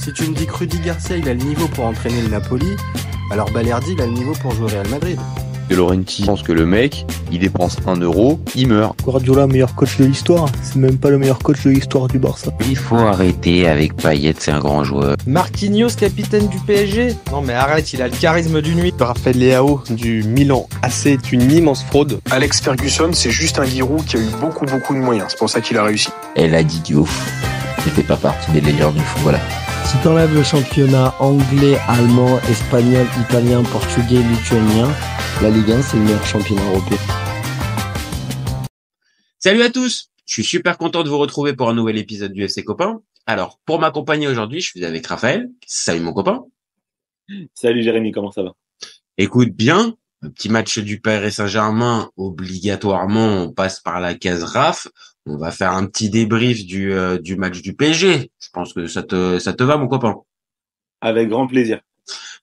Si tu me dis que Rudy Garcia il a le niveau pour entraîner le Napoli, alors Balerdi il a le niveau pour jouer au Real Madrid. De Laurenti pense que le mec, il dépense 1 euro, il meurt. Guardiola, meilleur coach de l'histoire, c'est même pas le meilleur coach de l'histoire du Barça. Il faut arrêter avec Payet, c'est un grand joueur. Marquinhos, capitaine du PSG? Non mais arrête, il a le charisme d'une nuit. Raphaël Leao du Milan AC est une immense fraude. Alex Ferguson, c'est juste un Giroud qui a eu beaucoup de moyens, c'est pour ça qu'il a réussi. Elle a dit Diouf, c'était pas partie des légendes du football. Si t'enlèves le championnat anglais, allemand, espagnol, italien, portugais, lituanien, la Ligue 1 c'est le meilleur championnat européen. Salut à tous, je suis super content de vous retrouver pour un nouvel épisode du FC Copain. Alors, pour m'accompagner aujourd'hui, je suis avec Raphaël. Salut mon copain. Salut Jérémy, comment ça va? Écoute bien, un petit match du Paris Saint-Germain, obligatoirement on passe par la case RAF. On va faire un petit débrief du match du PSG. Je pense que ça te va mon copain. Avec grand plaisir.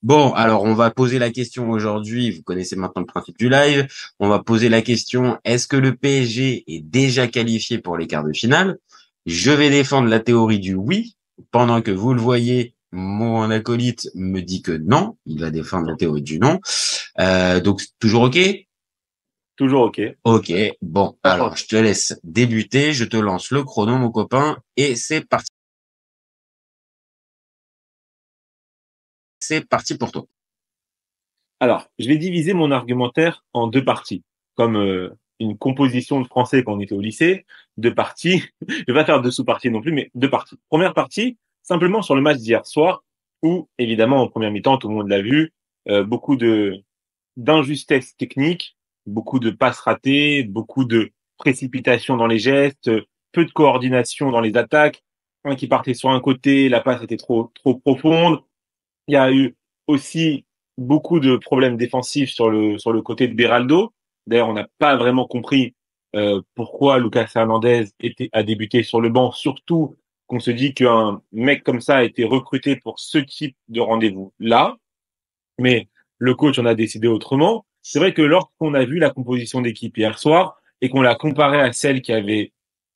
Bon, alors on va poser la question aujourd'hui, vous connaissez maintenant le principe du live, on va poser la question, est-ce que le PSG est déjà qualifié pour les quarts de finale? Je vais défendre la théorie du oui, pendant que vous le voyez, mon acolyte me dit que non, il va défendre la théorie du non. Donc toujours OK? Toujours OK. OK, bon, alors je te laisse débuter, je te lance le chrono mon copain, et c'est parti. C'est parti pour toi. Alors, je vais diviser mon argumentaire en deux parties. Comme une composition de français quand on était au lycée, deux parties. Je vais pas faire deux sous-parties non plus, mais deux parties. Première partie, simplement sur le match d'hier soir, où, évidemment, en première mi-temps, tout le monde l'a vu, beaucoup d'injustesse technique, beaucoup de passes ratées, beaucoup de précipitation dans les gestes, peu de coordination dans les attaques. Un qui partait sur un côté, la passe était trop profonde. Il y a eu aussi beaucoup de problèmes défensifs sur le côté de Beraldo. D'ailleurs, on n'a pas vraiment compris pourquoi Lucas Hernandez a débuté sur le banc, surtout qu'on se dit qu'un mec comme ça a été recruté pour ce type de rendez-vous-là. Mais le coach en a décidé autrement. C'est vrai que lorsqu'on a vu la composition d'équipe hier soir et qu'on l'a comparée à celle qui avait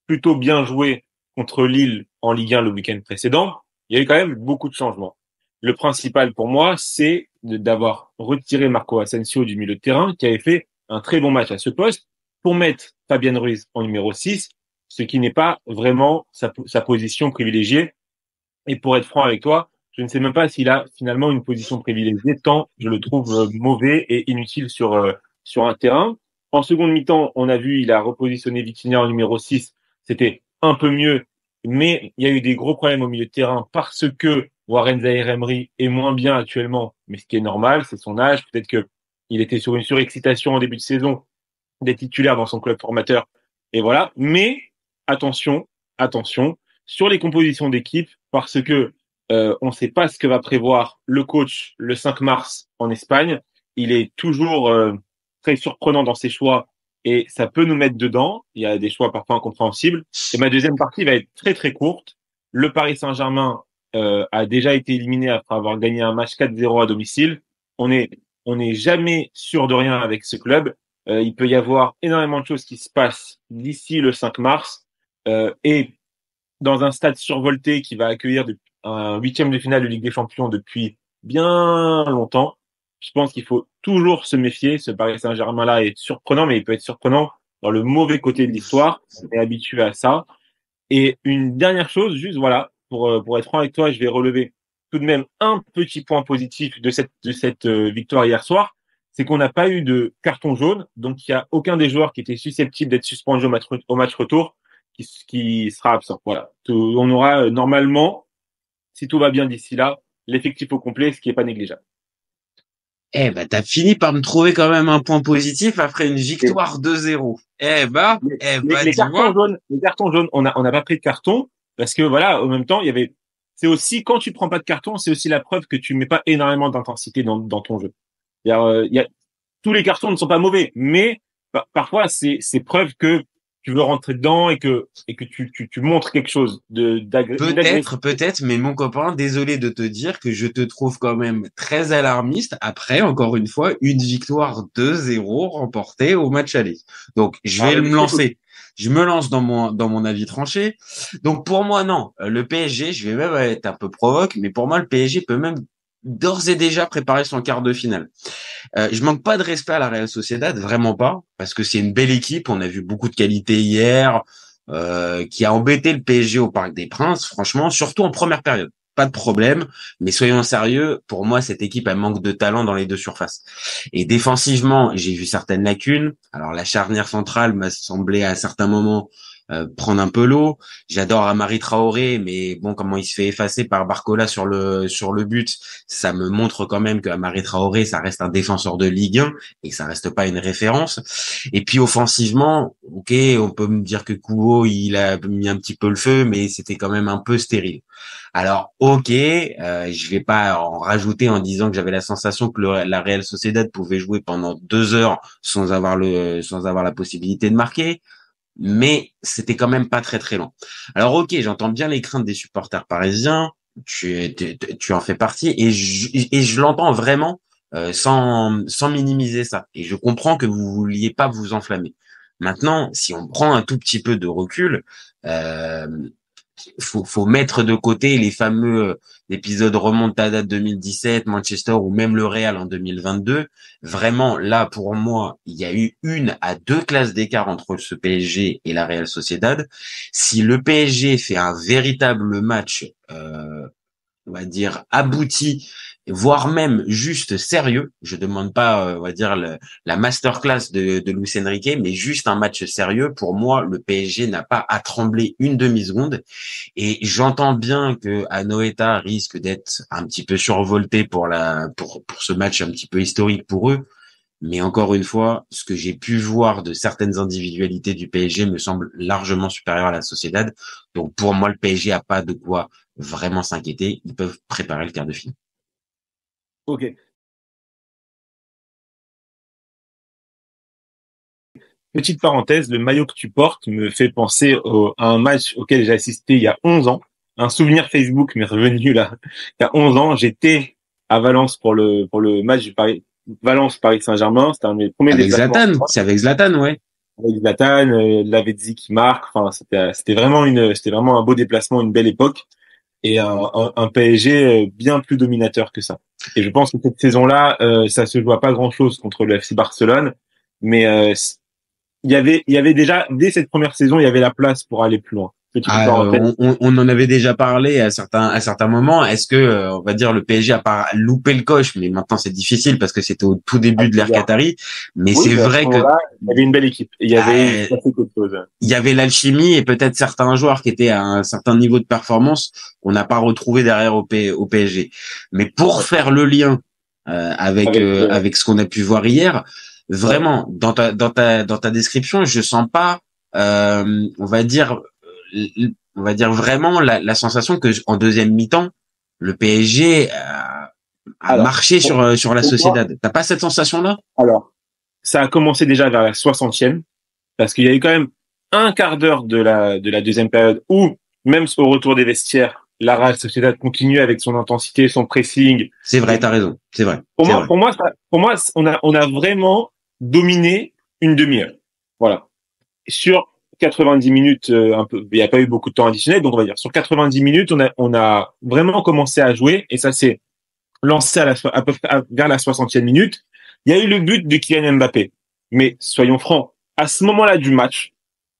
plutôt bien joué contre Lille en Ligue 1 le week-end précédent, il y a eu quand même beaucoup de changements. Le principal pour moi, c'est d'avoir retiré Marco Asensio du milieu de terrain, qui avait fait un très bon match à ce poste, pour mettre Fabien Ruiz en numéro 6, ce qui n'est pas vraiment sa position privilégiée. Et pour être franc avec toi, je ne sais même pas s'il a finalement une position privilégiée, tant je le trouve mauvais et inutile sur un terrain. En seconde mi-temps, on a vu, il a repositionné Vitinha en numéro 6. C'était un peu mieux, mais il y a eu des gros problèmes au milieu de terrain parce que Warren Zaïre-Emery est moins bien actuellement, mais ce qui est normal, c'est son âge. Peut-être que il était sur une surexcitation en début de saison, d'être titulaire dans son club formateur. Et voilà. Mais attention, sur les compositions d'équipe, parce que on ne sait pas ce que va prévoir le coach le 5 mars en Espagne. Il est toujours très surprenant dans ses choix et ça peut nous mettre dedans. Il y a des choix parfois incompréhensibles. Et ma deuxième partie va être très très courte. Le Paris Saint-Germain a déjà été éliminé après avoir gagné un match 4-0 à domicile. On est jamais sûr de rien avec ce club. Il peut y avoir énormément de choses qui se passent d'ici le 5 mars. Et dans un stade survolté qui va accueillir un huitième de finale de Ligue des Champions depuis bien longtemps, je pense qu'il faut toujours se méfier. Ce Paris Saint-Germain-là est surprenant, mais il peut être surprenant dans le mauvais côté de l'histoire. On est habitué à ça. Et une dernière chose, juste voilà, pour être franc avec toi, je vais relever tout de même un petit point positif de cette victoire hier soir, c'est qu'on n'a pas eu de carton jaune, donc il y a aucun des joueurs qui était susceptible d'être suspendu au match retour qui sera absent. Voilà, on aura normalement, si tout va bien d'ici là, l'effectif au complet, ce qui est pas négligeable. Eh ben, t'as fini par me trouver quand même un point positif après une victoire 2-0. Les cartons jaunes, on n'a pas pris de carton parce que voilà, en même temps, c'est aussi quand tu prends pas de carton, c'est aussi la preuve que tu mets pas énormément d'intensité dans ton jeu. Tous les cartons ne sont pas mauvais, mais parfois c'est preuve que tu veux rentrer dedans et que tu montres quelque chose Peut-être, mais mon copain, désolé de te dire que je te trouve quand même très alarmiste après, encore une fois, une victoire 2-0 remportée au match aller. Donc, je vais me lancer. Je me lance dans mon avis tranché. Donc, pour moi, non. Le PSG, je vais même être un peu provoque, mais pour moi, le PSG peut même d'ores et déjà préparer son quart de finale. Je manque pas de respect à la Real Sociedad, vraiment pas, parce que c'est une belle équipe. On a vu beaucoup de qualité hier, qui a embêté le PSG au Parc des Princes, franchement, surtout en première période. Pas de problème, mais soyons sérieux, pour moi, cette équipe, elle manque de talent dans les deux surfaces. Et défensivement, j'ai vu certaines lacunes. Alors, la charnière centrale m'a semblé à certains moments prendre un peu l'eau. J'adore Amari Traoré, mais bon, comment il se fait effacer par Barcola sur le but, ça me montre quand même que Amari Traoré, ça reste un défenseur de Ligue 1 et ça reste pas une référence. Et puis offensivement, ok, on peut me dire que Kubo, il a mis un petit peu le feu, mais c'était quand même un peu stérile. Alors, ok, je vais pas en rajouter en disant que j'avais la sensation que la Real Sociedad pouvait jouer pendant 2 heures sans avoir la possibilité de marquer. Mais c'était quand même pas très très long. Alors ok, j'entends bien les craintes des supporters parisiens, tu en fais partie et je l'entends vraiment sans minimiser ça. Et je comprends que vous vouliez pas vous enflammer. Maintenant, si on prend un tout petit peu de recul, faut mettre de côté les fameux épisodes remontada 2017, Manchester ou même le Real en 2022. Vraiment, là, pour moi, il y a eu 1 à 2 classes d'écart entre ce PSG et la Real Sociedad. Si le PSG fait un véritable match, on va dire abouti, voire même juste sérieux, je demande pas, on va dire la masterclass de Luis Enrique, mais juste un match sérieux. Pour moi, le PSG n'a pas à trembler une demi-seconde. Et j'entends bien que Anoeta risque d'être un petit peu survolté pour ce match un petit peu historique pour eux. Mais encore une fois, ce que j'ai pu voir de certaines individualités du PSG me semble largement supérieur à la Sociedad. Donc pour moi, le PSG a pas de quoi vraiment s'inquiéter. Ils peuvent préparer le quart de finale. Ok. Petite parenthèse, le maillot que tu portes me fait penser à un match auquel j'ai assisté il y a 11 ans. Un souvenir Facebook m'est revenu là. Il y a 11 ans, j'étais à Valence pour le match du Valence-Paris Saint-Germain. C'était un de mes premiers déplacements. Avec Zlatan, c'est avec Zlatan, ouais. Avec Zlatan, Lavezzi qui marque. Enfin, c'était vraiment un beau déplacement, une belle époque. Et un PSG bien plus dominateur que ça. Et je pense que cette saison-là, ça se joue à pas grand-chose contre le FC Barcelone, mais il y avait déjà dès cette première saison, il y avait la place pour aller plus loin. On en avait déjà parlé à certains moments. Est-ce que on va dire le PSG a pas loupé le coche, mais maintenant c'est difficile parce que c'était au tout début de l'ère Qatari. Mais oui, c'est vrai que il y avait une belle équipe. Il y avait quelque chose. Il y avait l'alchimie et peut-être certains joueurs qui étaient à un certain niveau de performance qu'on n'a pas retrouvé derrière au PSG. Mais pour faire le lien avec ce qu'on a pu voir hier, vraiment dans ta description, je sens pas on va dire vraiment la sensation que en deuxième mi-temps le PSG a marché sur la Sociedad. T'as pas cette sensation-là? Alors, ça a commencé déjà vers la 60e parce qu'il y a eu quand même un quart d'heure de la deuxième période où même au retour des vestiaires, la Real Sociedad continue avec son intensité, son pressing. C'est vrai, t'as raison. C'est vrai. Pour moi, on a vraiment dominé une demi-heure. Voilà. Sur 90 minutes, il n'y a pas eu beaucoup de temps additionnel, donc on va dire sur 90 minutes, on a vraiment commencé à jouer et ça s'est lancé à peu près vers la 60e minute. Il y a eu le but de Kylian Mbappé, mais soyons francs, à ce moment-là du match,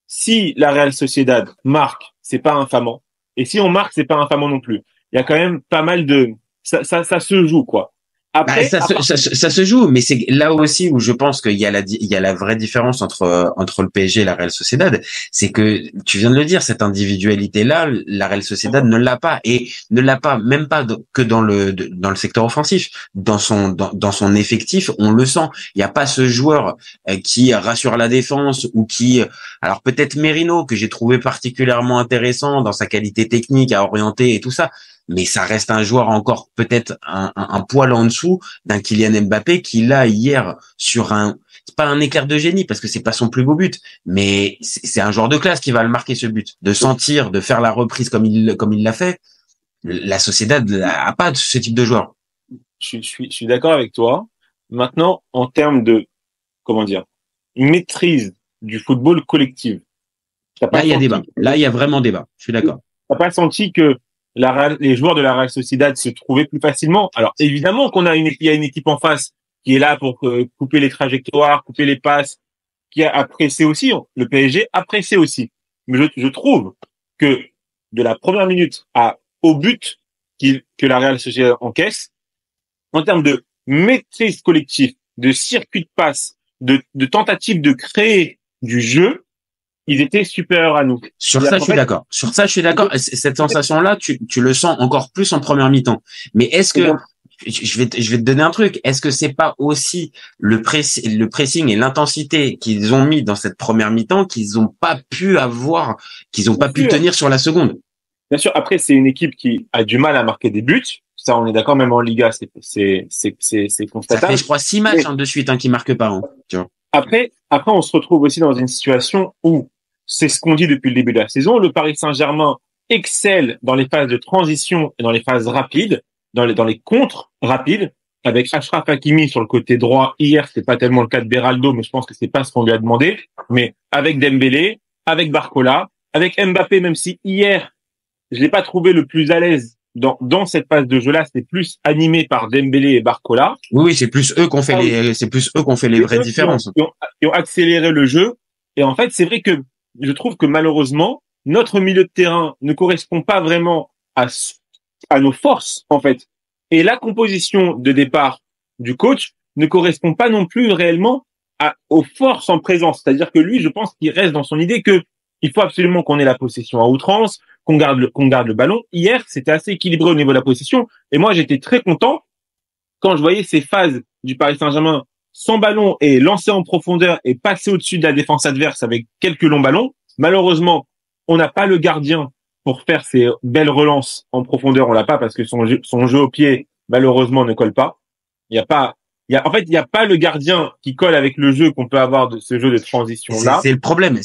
si la Real Sociedad marque, c'est pas infamant, et si on marque, c'est pas infamant non plus. Il y a quand même pas mal de ça se joue quoi. Après, ça se joue, mais c'est là aussi où je pense qu'il y a la vraie différence entre le PSG et la Real Sociedad, c'est que tu viens de le dire, cette individualité-là, la Real Sociedad ne l'a pas et ne l'a pas même pas que dans le secteur offensif, dans son effectif, on le sent. Il n'y a pas ce joueur qui rassure la défense ou qui, alors peut-être Merino que j'ai trouvé particulièrement intéressant dans sa qualité technique à orienter et tout ça. Mais ça reste un joueur encore peut-être un poil en dessous d'un Kylian Mbappé qui là hier sur pas un éclair de génie parce que c'est pas son plus beau but, mais c'est un joueur de classe qui va le marquer ce but, de sentir, de faire la reprise comme il l'a fait. La Sociedad a pas ce type de joueur. Je suis d'accord avec toi. Maintenant, en termes de, comment dire, maîtrise du football collectif. Là, il y a débat. Là, il y a vraiment débat. Je suis d'accord. T'as pas senti que les joueurs de la Real Sociedad se trouvaient plus facilement? Alors, évidemment il y a une équipe en face qui est là pour couper les trajectoires, couper les passes, qui a pressé aussi. Le PSG a pressé aussi. Mais je trouve que de la première minute au but que la Real Sociedad encaisse, en termes de maîtrise collective, de circuit de passe, de tentative de créer du jeu, ils étaient supérieurs à nous. Sur ça, je suis d'accord. Sur ça, je suis d'accord. Cette sensation-là, tu le sens encore plus en première mi-temps. Mais est-ce que, je vais te donner un truc, est-ce que c'est pas aussi le pressing et l'intensité qu'ils ont mis dans cette première mi-temps qu'ils ont pas pu tenir sur la seconde? Bien sûr. Après, c'est une équipe qui a du mal à marquer des buts. Ça, on est d'accord, même en Liga, c'est constatable. Ça fait, je crois, 6 matchs de suite qui marquent pas. Tu vois. Après, on se retrouve aussi dans une situation où c'est ce qu'on dit depuis le début de la saison. Le Paris Saint-Germain excelle dans les phases de transition et dans les phases rapides, dans les contres rapides, avec Achraf Hakimi sur le côté droit. Hier, c'est pas tellement le cas de Beraldo, mais je pense que c'est pas ce qu'on lui a demandé. Mais avec Dembélé, avec Barcola, avec Mbappé, même si hier, je l'ai pas trouvé le plus à l'aise dans cette phase de jeu-là, c'était plus animé par Dembélé et Barcola. Oui, c'est plus eux qu'on fait les vraies différences. Qui ont accéléré le jeu. Et en fait, c'est vrai que je trouve que malheureusement, notre milieu de terrain ne correspond pas vraiment à nos forces, en fait. Et la composition de départ du coach ne correspond pas non plus réellement aux forces en présence. C'est-à-dire que lui, je pense qu'il reste dans son idée que il faut absolument qu'on ait la possession à outrance, qu'on garde le ballon. Hier, c'était assez équilibré au niveau de la possession. Et moi, j'étais très content quand je voyais ces phases du Paris Saint-Germain sans ballon et lancé en profondeur et passer au-dessus de la défense adverse avec quelques longs ballons. Malheureusement, on n'a pas le gardien pour faire ces belles relances en profondeur. On l'a pas parce que son jeu au pied, malheureusement, ne colle pas. En fait, il n'y a pas le gardien qui colle avec le jeu qu'on peut avoir de ce jeu de transition-là. C'est le problème.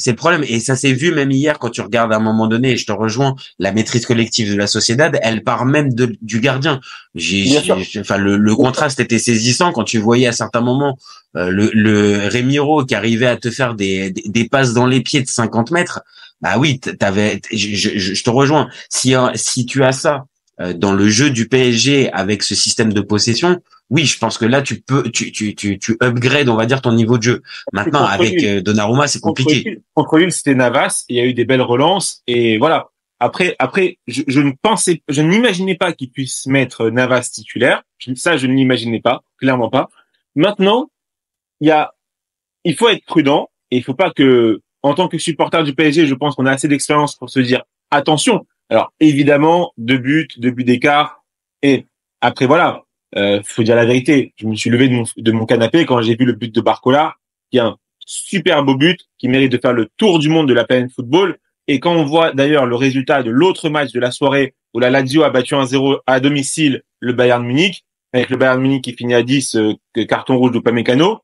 Et ça s'est vu même hier quand tu regardes à un moment donné, et je te rejoins, la maîtrise collective de la Sociedad, elle part même du gardien. Le contraste était saisissant quand tu voyais à certains moments, le Remiro qui arrivait à te faire des passes dans les pieds de 50 mètres. Bah oui, je te rejoins. Si tu as ça, dans le jeu du PSG avec ce système de possession, oui, je pense que là tu upgrades, on va dire, ton niveau de jeu. Maintenant avec Donnarumma, c'est compliqué. Contre Lille, c'était Navas, il y a eu des belles relances et voilà. Après je n'imaginais pas qu'il puisse mettre Navas titulaire. Ça, je ne l'imaginais pas, clairement pas. Maintenant, il faut être prudent et il faut pas que, en tant que supporter du PSG, je pense qu'on a assez d'expérience pour se dire attention. Alors évidemment, 2 buts d'écart et après voilà. Faut dire la vérité. Je me suis levé de mon canapé quand j'ai vu le but de Barcola, qui est un super beau but, qui mérite de faire le tour du monde de la planète football. Et quand on voit d'ailleurs le résultat de l'autre match de la soirée où la Lazio a battu 1-0 à domicile le Bayern Munich, avec le Bayern Munich qui finit à 10, carton rouge d'Upamecano,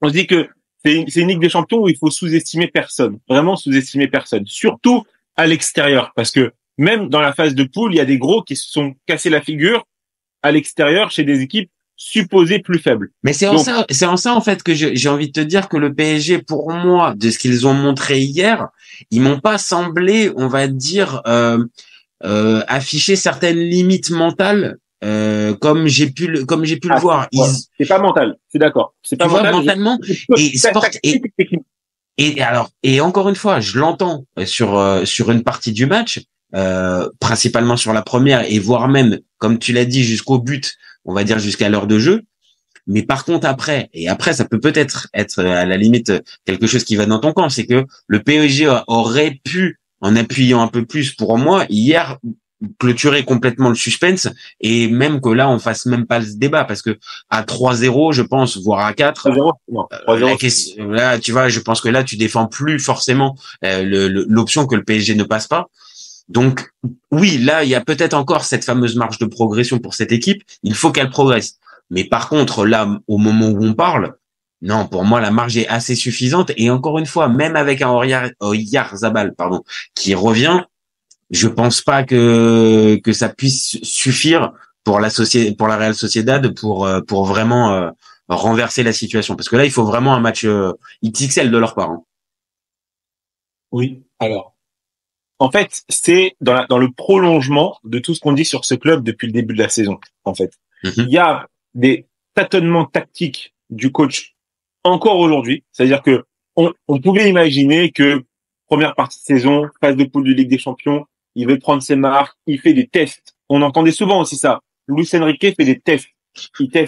on se dit que c'est une Ligue des Champions où il faut sous-estimer personne. Vraiment sous-estimer personne. Surtout à l'extérieur. Parce que même dans la phase de poule, il y a des gros qui se sont cassés la figure à l'extérieur chez des équipes supposées plus faibles. Mais c'est en ça en fait que j'ai envie de te dire que le PSG, pour moi, de ce qu'ils ont montré hier, ils m'ont pas semblé, on va dire, afficher certaines limites mentales, comme j'ai pu le voir. C'est pas mental, je suis d'accord. C'est pas mental, mentalement et encore une fois, je l'entends sur une partie du match. Principalement sur la première et voire même, comme tu l'as dit, jusqu'au but, on va dire jusqu'à l'heure de jeu. Mais par contre après ça peut être à la limite quelque chose qui va dans ton camp, c'est que le PSG aurait pu, en appuyant un peu plus pour moi, hier, clôturer complètement le suspense et même que là on fasse même pas ce débat parce que à 3-0 je pense, voire à 4, 3-0, là tu vois, je pense que là tu défends plus forcément l'option que le PSG ne passe pas. Donc oui, là il y a peut-être encore cette fameuse marge de progression pour cette équipe, il faut qu'elle progresse. Mais par contre là, au moment où on parle, Non, pour moi, la marge est assez suffisante. Et encore une fois, même avec un Oyarzabal, qui revient, je pense pas que ça puisse suffire pour la Real Sociedad pour vraiment renverser la situation. Parce que là, il faut vraiment un match XXL de leur part. Hein. Oui. Alors, en fait, c'est dans le prolongement de tout ce qu'on dit sur ce club depuis le début de la saison. En fait, il y a des tâtonnements tactiques du coach encore aujourd'hui. C'est-à-dire que on pouvait imaginer que première partie de saison, phase de poule de Ligue des Champions, il veut prendre ses marques, il fait des tests. On entendait souvent aussi ça. Luis Enrique fait des tests.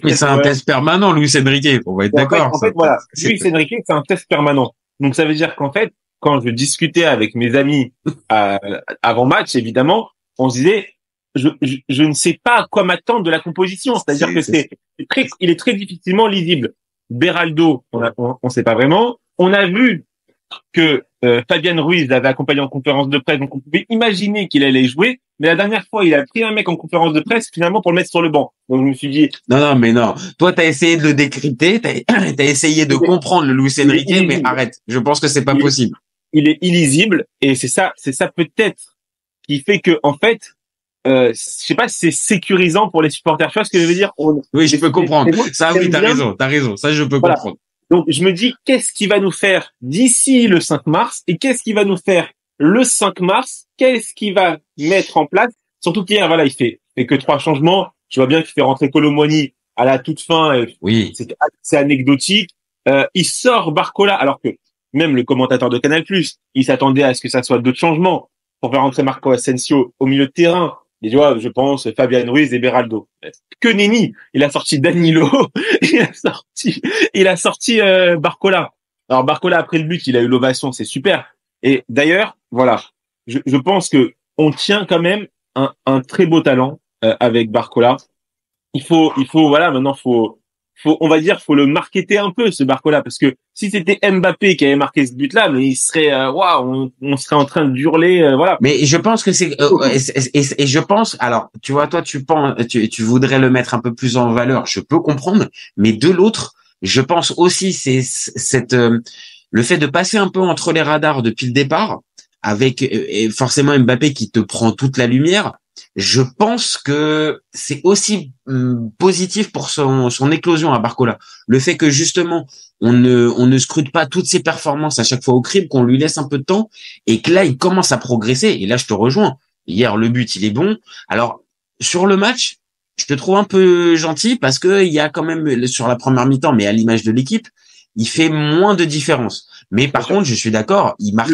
Mais c'est un test permanent, Luis Enrique. On va être d'accord. En fait, voilà. Luis Enrique, c'est un test permanent. Donc, ça veut dire qu'en fait, quand je discutais avec mes amis avant match, évidemment, on se disait, je ne sais pas à quoi m'attendre de la composition. C'est-à-dire que il est très difficilement lisible. Beraldo, on sait pas vraiment. On a vu que Fabian Ruiz l'avait accompagné en conférence de presse, donc on pouvait imaginer qu'il allait jouer. Mais la dernière fois, il a pris un mec en conférence de presse finalement pour le mettre sur le banc. Donc je me suis dit non. Toi, t'as essayé de le décrypter, t'as essayé de comprendre le Luis Enrique, mais arrête. Je pense que c'est pas possible. Il est illisible et c'est ça peut-être qui fait que en fait, je sais pas si c'est sécurisant pour les supporters. Tu vois ce que je veux dire? Oui, je peux comprendre. Ça, oui, t'as raison. Ça, je peux comprendre. Donc, je me dis, qu'est-ce qui va nous faire d'ici le 5 mars et qu'est-ce qui va nous faire le 5 mars? Qu'est-ce qu'il va mettre en place? Surtout qu'hier, voilà, il fait que 3 changements. Je vois bien qu'il fait rentrer Kolo Muani à la toute fin. Oui. C'est anecdotique. Il sort Barcola, alors que même le commentateur de Canal+, il s'attendait à ce que ça soit d'autres changements pour faire rentrer Marco Asensio au milieu de terrain. Et tu vois, je pense Fabian Ruiz et Beraldo. Que nenni, il a sorti Danilo, il a sorti Barcola. Alors Barcola après le but, il a eu l'ovation, c'est super. Et d'ailleurs, voilà, je pense que on tient quand même un très beau talent avec Barcola. Il faut voilà, maintenant on va dire, faut le marketer un peu, ce Barcola, parce que si c'était Mbappé qui avait marqué ce but-là, mais il serait, waouh, on serait en train de hurler, voilà. Mais je pense que c'est, et je pense, alors, tu vois, toi, tu voudrais le mettre un peu plus en valeur, je peux comprendre, mais de l'autre, je pense aussi, c'est le fait de passer un peu entre les radars depuis le départ, avec forcément Mbappé qui te prend toute la lumière. Je pense que c'est aussi positif pour son éclosion à Barcola. Le fait que justement on ne scrute pas toutes ses performances à chaque fois au crible, qu'on lui laisse un peu de temps et que là il commence à progresser. Et là je te rejoins. Hier le but il est bon. Alors sur le match, je te trouve un peu gentil parce que il y a quand même sur la première mi-temps, mais à l'image de l'équipe, il fait moins de différence. Mais par contre, je suis d'accord, il marque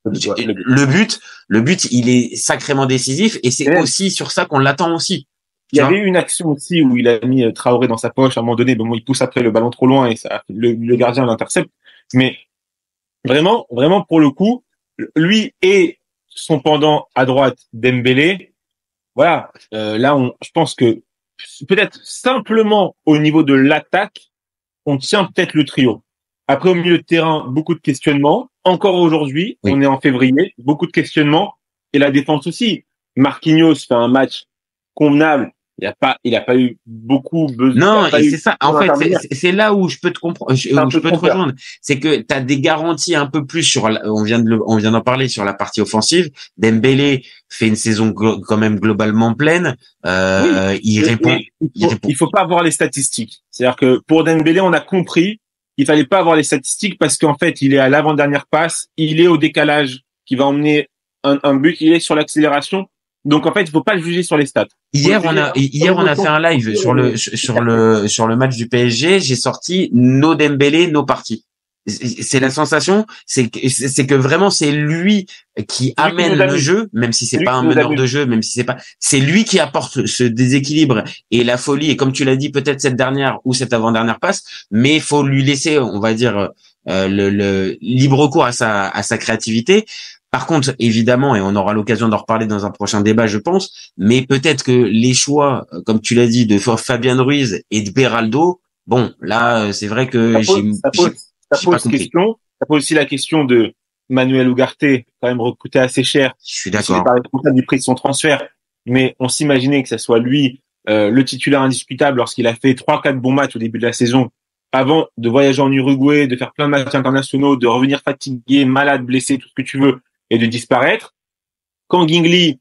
le but, il est sacrément décisif et c'est aussi sur ça qu'on l'attend aussi. Il y avait une action aussi où il a mis Traoré dans sa poche à un moment donné, bon, il pousse après le ballon trop loin et ça, le gardien l'intercepte. Mais vraiment pour le coup, lui et son pendant à droite Dembélé, voilà, là je pense que peut-être simplement au niveau de l'attaque, on tient peut-être le trio. Après, au milieu de terrain, beaucoup de questionnements. Encore aujourd'hui, oui. On est en février, beaucoup de questionnements. Et la défense aussi. Marquinhos fait un match convenable. Il a pas eu beaucoup besoin. Non, et c'est ça. En fait, c'est là où je peux te comprendre, je peux te rejoindre. C'est que tu as des garanties un peu plus sur, on vient d'en parler sur la partie offensive. Dembélé fait une saison quand même globalement pleine. Oui. Il faut pas avoir les statistiques. C'est-à-dire que pour Dembélé, on a compris il fallait pas avoir les statistiques parce qu'en fait, il est à l'avant-dernière passe, il est au décalage qui va emmener un but, il est sur l'accélération. Donc en fait, il faut pas le juger sur les stats. Hier, on a fait un live sur le match du PSG, j'ai sorti no Dembélé, no parti. C'est la sensation, c'est que vraiment c'est lui qui amène le jeu, même si c'est pas un meneur de jeu, même si c'est lui qui apporte ce déséquilibre et la folie. Et comme tu l'as dit, peut-être cette dernière ou cette avant-dernière passe, mais il faut lui laisser, on va dire, le libre cours à sa créativité. Par contre, évidemment, et on aura l'occasion d'en reparler dans un prochain débat, je pense, mais peut-être que les choix, comme tu l'as dit, de Fabian Ruiz et de Beraldo, bon, là, c'est vrai que ça pose question. Ça pose aussi la question de Manuel Ugarte, quand même recruté assez cher. Je suis d'accord. Il n'est pas responsable du prix de son transfert, mais on s'imaginait que ça soit lui le titulaire indiscutable lorsqu'il a fait 3-4 bons matchs au début de la saison avant de voyager en Uruguay, de faire plein de matchs internationaux, de revenir fatigué, malade, blessé, tout ce que tu veux, et de disparaître. Quand Gingli,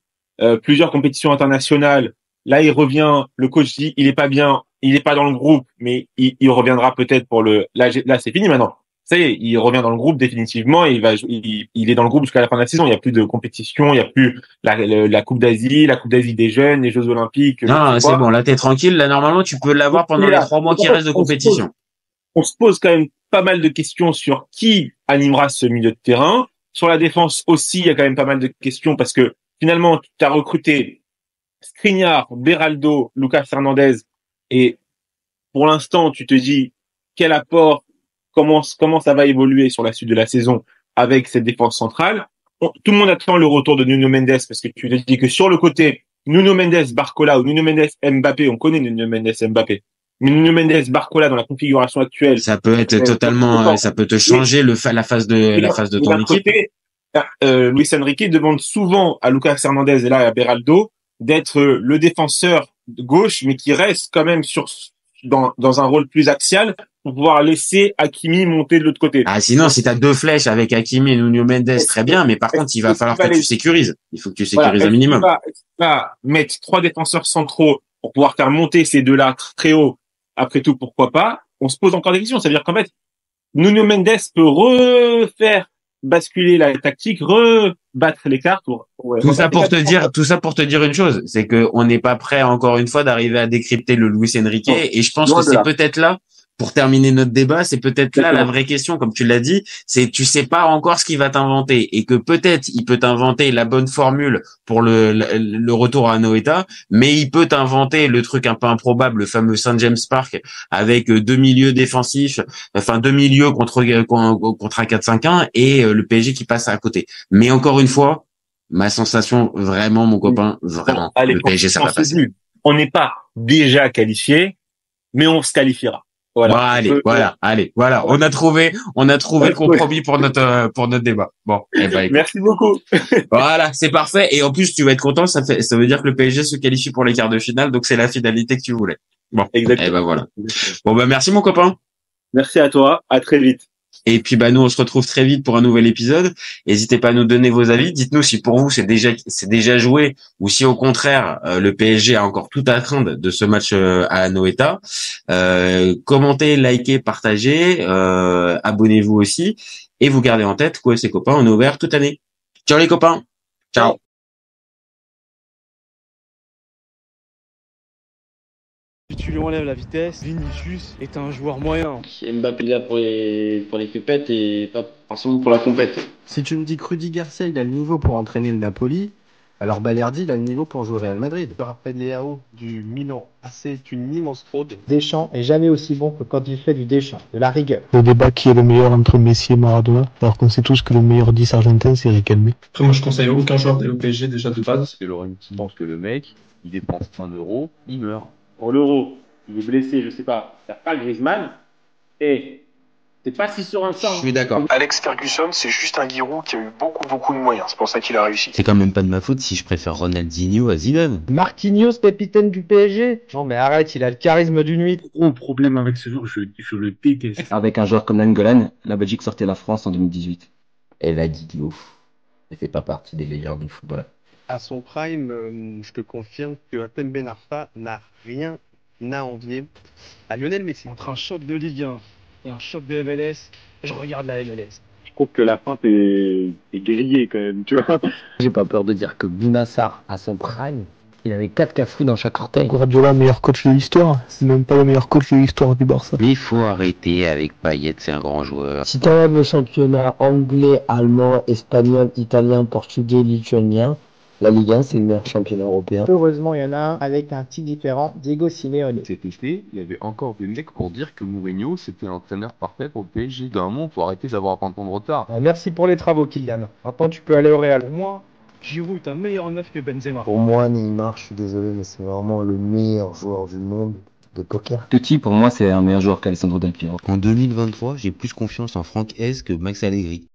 plusieurs compétitions internationales, là il revient, le coach dit il est pas bien, il est pas dans le groupe, mais il reviendra peut-être pour là c'est fini maintenant. Ça y est, il revient dans le groupe définitivement et il est dans le groupe jusqu'à la fin de la saison. Il y a plus de compétition, il y a plus la Coupe d'Asie, la Coupe d'Asie des jeunes, les Jeux Olympiques. Non, c'est bon, là t'es tranquille. Là normalement tu peux l'avoir pendant les 3 mois qui restent de compétition. On se pose quand même pas mal de questions sur qui animera ce milieu de terrain. Sur la défense aussi, il y a quand même pas mal de questions parce que finalement tu as recruté Skriniar, Beraldo, Lucas Hernandez et pour l'instant tu te dis quel apport, comment ça va évoluer sur la suite de la saison avec cette défense centrale. Tout le monde attend le retour de Nuno Mendes parce que tu te dis que sur le côté Nuno Mendes, Barcola ou Nuno Mendes, Mbappé, on connaît Nuno Mendes, Mbappé. Mais Nuno Mendes, Barcola dans la configuration actuelle, ça peut être totalement, ça peut te changer la phase de ton équipe. Luis Enrique demande souvent à Lucas Hernandez et là à Beraldo d'être le défenseur de gauche, mais qui reste quand même dans un rôle plus axial pour pouvoir laisser Hakimi monter de l'autre côté. Ah, sinon, si t'as 2 flèches avec Hakimi et Nuno Mendes, très bien, mais par contre, il va falloir que tu sécurises. Il faut que tu sécurises un minimum. Tu vas mettre 3 défenseurs centraux pour pouvoir faire monter ces deux-là très haut. Après tout, pourquoi pas? On se pose encore des questions. Ça veut dire qu'en fait, Nuno Mendes peut refaire basculer la tactique, rebattre les cartes. Tout ça pour te dire une chose, c'est que on n'est pas prêt encore une fois d'arriver à décrypter le Luis Enrique, et je pense que c'est peut-être là, pour terminer notre débat, c'est peut-être là la vraie question, comme tu l'as dit, c'est tu sais pas encore ce qu'il va t'inventer, et que peut-être il peut t'inventer la bonne formule pour le retour à Anoeta, mais il peut t'inventer le truc un peu improbable, le fameux St. James Park, avec 2 milieux défensifs, enfin 2 milieux contre un 4-5-1, et le PSG qui passe à côté. Mais encore une fois, ma sensation, vraiment, mon copain, vraiment, allez, le PSG, ça va passer. On n'est pas déjà qualifié, mais on se qualifiera. Voilà. Voilà. On a trouvé le compromis pour notre débat. Bon, merci beaucoup. Voilà, c'est parfait. Et en plus, tu vas être content. Ça veut dire que le PSG se qualifie pour les quarts de finale, donc c'est la finalité que tu voulais. Bon. Exactement. Et voilà. Bon, merci mon copain. Merci à toi. À très vite. Et puis nous on se retrouve très vite pour un nouvel épisode. N'hésitez pas à nous donner vos avis. Dites-nous si pour vous c'est déjà joué ou si au contraire le PSG a encore tout à craindre de ce match à Anoeta. Commentez, likez, partagez, abonnez-vous aussi et vous gardez en tête quoi, ces copains, on est ouvert toute l'année. Ciao les copains. Ciao. Si tu lui enlèves la vitesse, Vinicius est un joueur moyen. Mbappé là pour les pépettes et pas forcément pour la compète. Si tu me dis que Rudy Garcia il a le niveau pour entraîner le Napoli, alors Balerdi il a le niveau pour jouer au Real Madrid. Je rappelle Léao du Milan AC est une immense fraude. Deschamps est jamais aussi bon que quand il fait du Deschamps, de la rigueur. Le débat qui est le meilleur entre Messi et Maradona, alors qu'on sait tous que le meilleur 10 argentin c'est Riquelme. Après moi je conseille aucun joueur d'aller au PSG déjà de base. C'est Laurent qui pense que le mec, il dépense 1 euro, il meurt. Pour l'euro, il est blessé, je sais pas, t'as pas le Griezmann, et t'es pas si sur un sort. Je suis d'accord. Alex Ferguson, c'est juste un Giroud qui a eu beaucoup de moyens. C'est pour ça qu'il a réussi. C'est quand même pas de ma faute si je préfère Ronaldinho à Zidane. Marquinhos, capitaine du PSG. Non mais arrête, il a le charisme d'une nuit. Gros problème avec ce joueur, je le déteste. Avec un joueur comme Nainggolan, la Belgique sortait la France en 2018. Et là, Guido, il fait pas partie des meilleurs du football. À son prime, je te confirme que Hatem Ben Arfa n'a rien à envier à Lionel Messi. Entre un choc de Ligue 1 et un choc de MLS, je regarde la MLS. Je trouve que la feinte est grillée quand même, tu vois. J'ai pas peur de dire que Bounassar, à son prime, il avait 4 cafous dans chaque orteil. Guardiola, meilleur coach de l'histoire, c'est même pas le meilleur coach de l'histoire du Barça. Mais il faut arrêter avec Payet, c'est un grand joueur. Si t'enlèves le championnat anglais, allemand, espagnol, italien, portugais, lituanien, la Ligue 1, c'est le meilleur championnat européen. Heureusement, il y en a un avec un titre différent, Diego Simeone. Cet été, il y avait encore des mecs pour dire que Mourinho, c'était l'entraîneur parfait pour le PSG. D'un moment, faut arrêter d'avoir 20 ans de retard. Merci pour les travaux, Kylian. Maintenant, tu peux aller au Real. Pour moi, Giroud est un meilleur neuf que Benzema. Pour moi, Neymar, je suis désolé, mais c'est vraiment le meilleur joueur du monde de poker. Totti, pour moi, c'est un meilleur joueur qu'Alessandro Del Piero. En 2023, j'ai plus confiance en Franck Hez que Max Allegri.